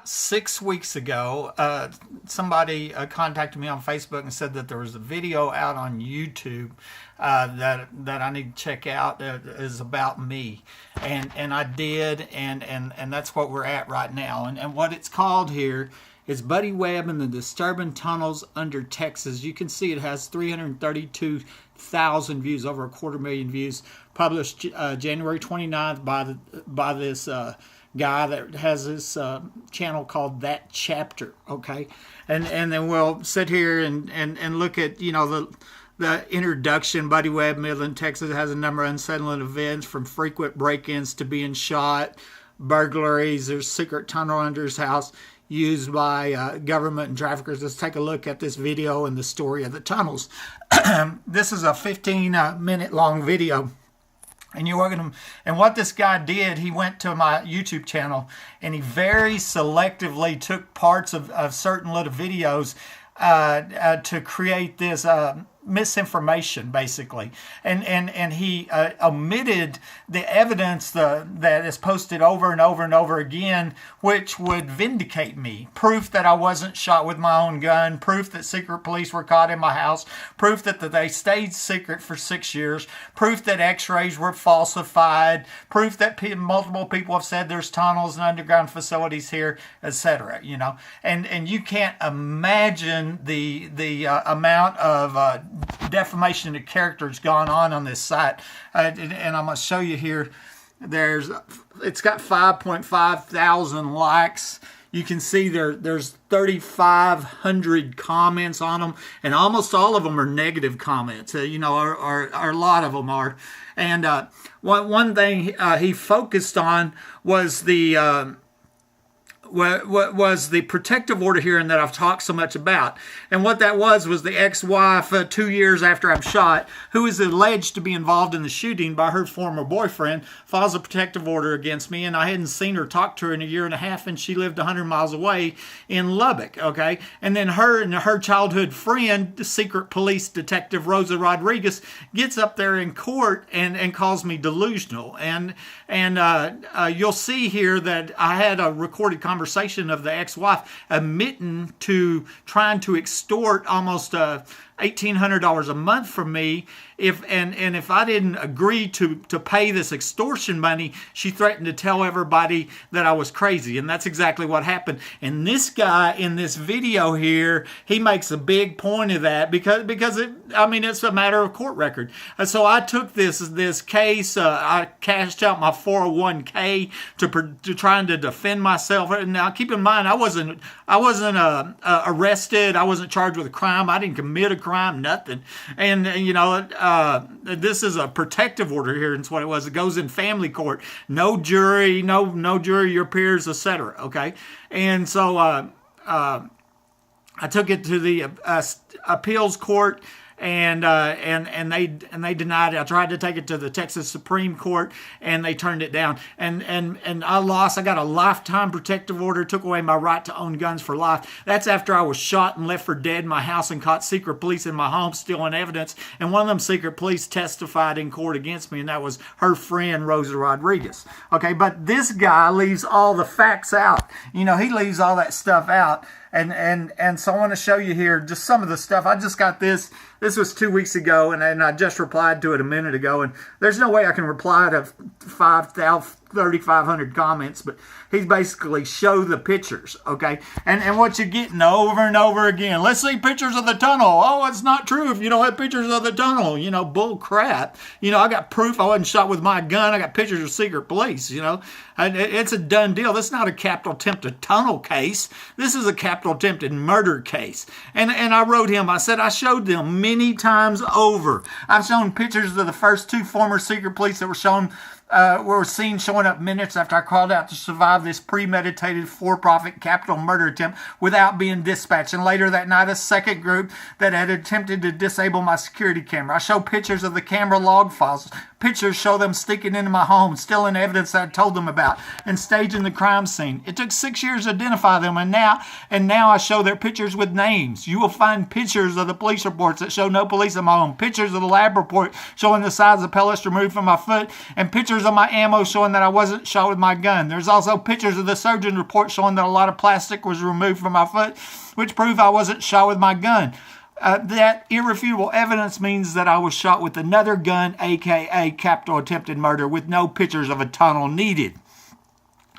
6 weeks ago, somebody contacted me on Facebook and said that there was a video out on YouTube that I need to check out that is about me, and I did, and that's what we're at right now, and what it's called here is Buddy Webb and the Disturbing Tunnels Under Texas. You can see it has 332,000 views, over 250,000 views, published January 29th by this guy that has this channel called That Chapter, okay? And then we'll sit here and look at, the introduction. Buddy Webb, Midland, Texas, has a number of unsettling events, from frequent break-ins to being shot, burglaries. There's secret tunnel under his house used by government and traffickers. Let's take a look at this video and the story of the tunnels. This is a 15-minute long video. And what this guy did, he went to my YouTube channel and he very selectively took parts of certain little videos to create this misinformation, basically, and he omitted the evidence that is posted over and over and over again, which would vindicate me. Proof that I wasn't shot with my own gun, proof that secret police were caught in my house, proof that they stayed secret for 6 years, proof that x-rays were falsified, proof that multiple people have said there's tunnels and underground facilities here, etc. And you can't imagine the amount of defamation of character has gone on this site, and I'm going to show you here. It's got 5.5 thousand likes. You can see there's 3,500 comments on them, and almost all of them are negative comments. Or a lot of them are. And one thing he focused on was the protective order hearing that I've talked so much about. And what that was the ex-wife, 2 years after I'm shot, who is alleged to be involved in the shooting by her former boyfriend, files a protective order against me, and I hadn't seen her, talked to her in a year and a half, and she lived 100 miles away in Lubbock, okay? And then her childhood friend, the secret police detective Rosa Rodriguez, gets up there in court and calls me delusional. And you'll see here that I had a recorded conversation of the ex-wife admitting to trying to extort almost $1,800 a month from me if I didn't agree to pay this extortion money. She threatened to tell everybody that I was crazy, and that's exactly what happened. And this guy in this video here, he makes a big point of that because it's a matter of court record. So I took this case. I cashed out my 401k to trying to defend myself. Now, keep in mind, I wasn't arrested. I wasn't charged with a crime. I didn't commit a crime, nothing. And this is a protective order here. It's what it was. It goes in family court. No jury, no jury, your peers, etc. Okay, and so I took it to the appeals court. And they denied it. I tried to take it to the Texas Supreme Court, and they turned it down. And I lost. I got a lifetime protective order, took away my right to own guns for life. That's after I was shot and left for dead in my house and caught secret police in my home stealing evidence. And one of them secret police testified in court against me, and that was her friend, Rosa Rodriguez. Okay, but this guy leaves all the facts out. He leaves all that stuff out. And so I want to show you here just some of the stuff. I just got this. This was 2 weeks ago, and I just replied to it a minute ago. And there's no way I can reply to 3,500 comments, but he's basically show the pictures, okay? And what you're getting over and over again. Let's see pictures of the tunnel. Oh, it's not true if you don't have pictures of the tunnel. Bull crap. I got proof I wasn't shot with my gun. I got pictures of secret police, It's a done deal. This is not a capital attempted tunnel case. This is a capital attempted murder case. And I wrote him, I said, I showed them many times over. I've shown pictures of the first two former secret police that were seen showing up minutes after I called out to survive this premeditated for-profit capital murder attempt without being dispatched. And later that night, a second group that had attempted to disable my security camera. I show pictures of the camera log files. Pictures show them sneaking into my home, stealing evidence that I told them about, and staging the crime scene. It took 6 years to identify them, and now I show their pictures with names. You will find pictures of the police reports that show no police in my home, pictures of the lab report showing the size of pellets removed from my foot, and pictures pictures of my ammo showing that I wasn't shot with my gun. There's also pictures of the surgeon report showing that a lot of plastic was removed from my foot, which prove I wasn't shot with my gun. That irrefutable evidence means that I was shot with another gun, aka capital attempted murder, with no pictures of a tunnel needed.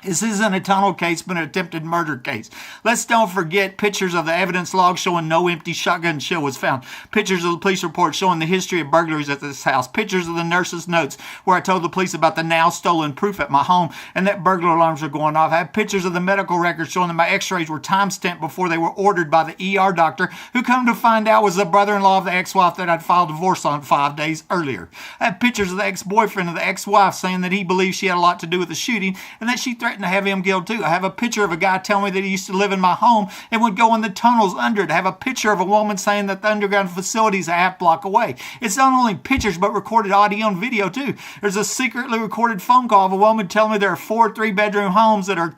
This isn't a tunnel case, but an attempted murder case. Let's don't forget pictures of the evidence log showing no empty shotgun shell was found. Pictures of the police report showing the history of burglaries at this house. Pictures of the nurse's notes where I told the police about the now stolen proof at my home and that burglar alarms were going off. I have pictures of the medical records showing that my x-rays were time-stamped before they were ordered by the ER doctor, who come to find out was the brother-in-law of the ex-wife that I'd filed divorce on 5 days earlier. I have pictures of the ex-boyfriend of the ex-wife saying that he believes she had a lot to do with the shooting and that she threatened to have him killed too. I have a picture of a guy telling me that he used to live in my home and would go in the tunnels under it. I have a picture of a woman saying that the underground facility is a half block away. It's not only pictures but recorded audio and video too. There's a secretly recorded phone call of a woman telling me there are 4 3-bedroom homes that are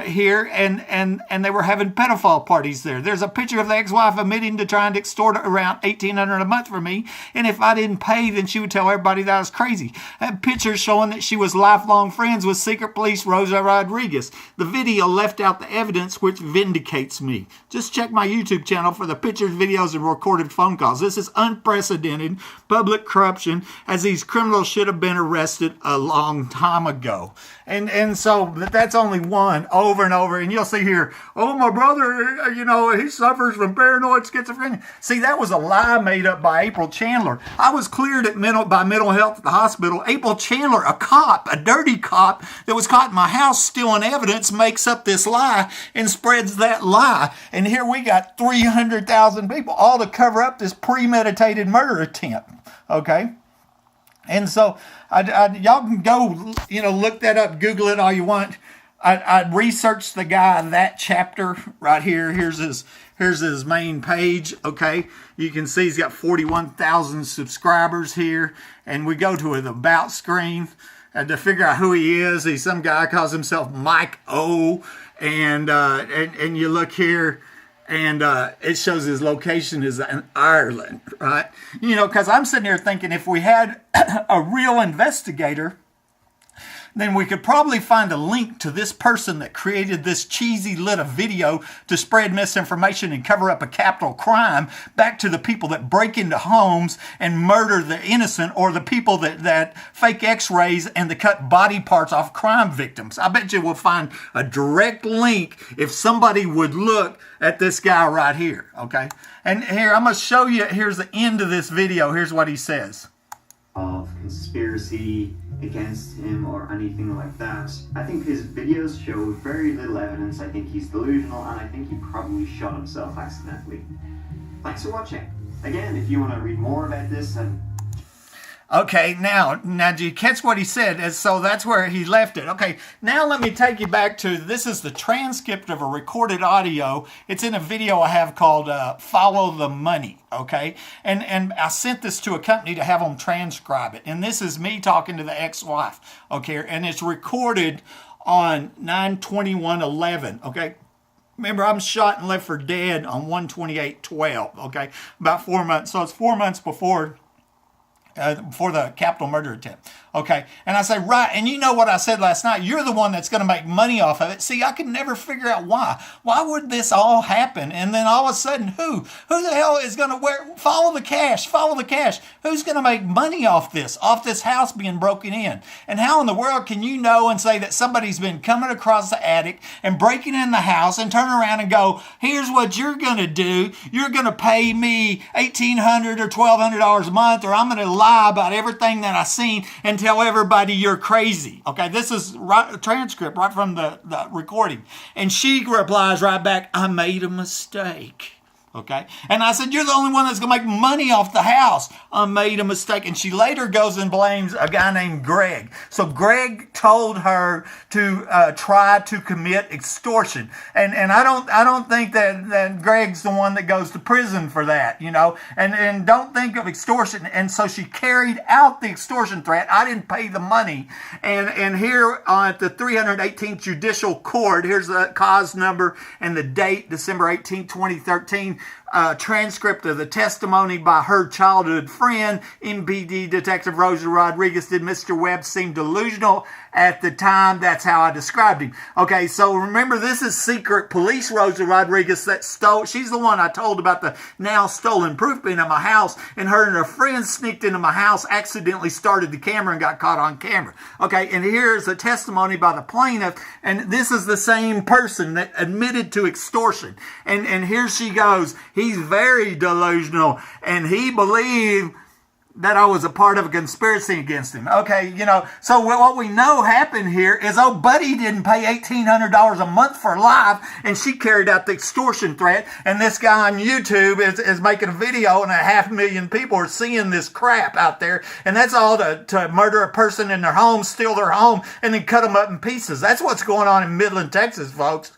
here, and they were having pedophile parties there. There's a picture of the ex-wife admitting to trying to extort around $1,800 a month from me, and if I didn't pay, then she would tell everybody that I was crazy. I have pictures showing that she was lifelong friends with secret police Rosa Rodriguez. The video left out the evidence, which vindicates me. Just check my YouTube channel for the pictures, videos, and recorded phone calls. This is unprecedented public corruption, as these criminals should have been arrested a long time ago. And so that's only one, over and over. And you'll see here, oh, my brother, he suffers from paranoid schizophrenia. See, that was a lie made up by April Chandler. I was cleared by mental health at the hospital. April Chandler, a cop, a dirty cop that was caught in my house stealing evidence, makes up this lie and spreads that lie. And here we got 300,000 people, all to cover up this premeditated murder attempt. Okay? And so y'all can go, look that up, Google it all you want. I researched the guy, that chapter right here. Here's his main page. Okay, you can see he's got 41,000 subscribers here, and we go to an about screen to figure out who he is. He's some guy calls himself Mike O, and you look here. And it shows his location is in Ireland, right? Because I'm sitting here thinking if we had a real investigator, then we could probably find a link to this person that created this cheesy little video to spread misinformation and cover up a capital crime back to the people that break into homes and murder the innocent, or the people that fake x-rays and that cut body parts off crime victims. I bet you we'll find a direct link if somebody would look at this guy right here, okay? And here, I'm going to show you, here's the end of this video. Here's what he says. Of conspiracy against him or anything like that. I think his videos show very little evidence. I think he's delusional, and I think he probably shot himself accidentally. Thanks for watching. Again, if you want to read more about this, and okay, now do you catch what he said? And so that's where he left it. Okay, now let me take you back to, this is the transcript of a recorded audio. It's in a video I have called Follow the Money, okay? And I sent this to a company to have them transcribe it. And this is me talking to the ex-wife, okay? And it's recorded on 9/21/11, okay? Remember, I'm shot and left for dead on 1/28/12, okay? About 4 months. So it's 4 months before the capital murder attempt. Okay. And I say, right. And you know what I said last night? You're the one that's going to make money off of it. See, I could never figure out why. Why would this all happen? And then all of a sudden, who the hell is going to follow the cash? Follow the cash. Who's going to make money off this house being broken in? And how in the world can you know and say that somebody's been coming across the attic and breaking in the house and turn around and go, here's what you're going to do. You're going to pay me $1,800 or $1,200 a month, or I'm going to lie about everything that I seen and tell everybody you're crazy. Okay, this is a transcript right from the recording. And she replies right back, I made a mistake. Okay, and I said, you're the only one that's going to make money off the house. I made a mistake. And she later goes and blames a guy named Greg. So Greg told her to try to commit extortion. And I don't think that Greg's the one that goes to prison for that, and don't think of extortion. And so she carried out the extortion threat. I didn't pay the money. And here at the 318th Judicial Court, here's the cause number and the date, December 18, 2013. transcript of the testimony by her childhood friend, MPD Detective Rosa Rodriguez. Did Mr. Webb seem delusional at the time? That's how I described him. Okay, so remember, this is secret police Rosa Rodriguez that stole. She's the one I told about the now stolen proof being in my house, and her and her friends sneaked into my house, accidentally started the camera and got caught on camera. Okay, and here's a testimony by the plaintiff, and this is the same person that admitted to extortion. And here she goes. He's very delusional, and he believed that I was a part of a conspiracy against him. Okay, so what we know happened here is old Buddy didn't pay $1,800 a month for live, and she carried out the extortion threat, and this guy on YouTube is making a video, and 500,000 people are seeing this crap out there, and that's all to murder a person in their home, steal their home, and then cut them up in pieces. That's what's going on in Midland, Texas, folks.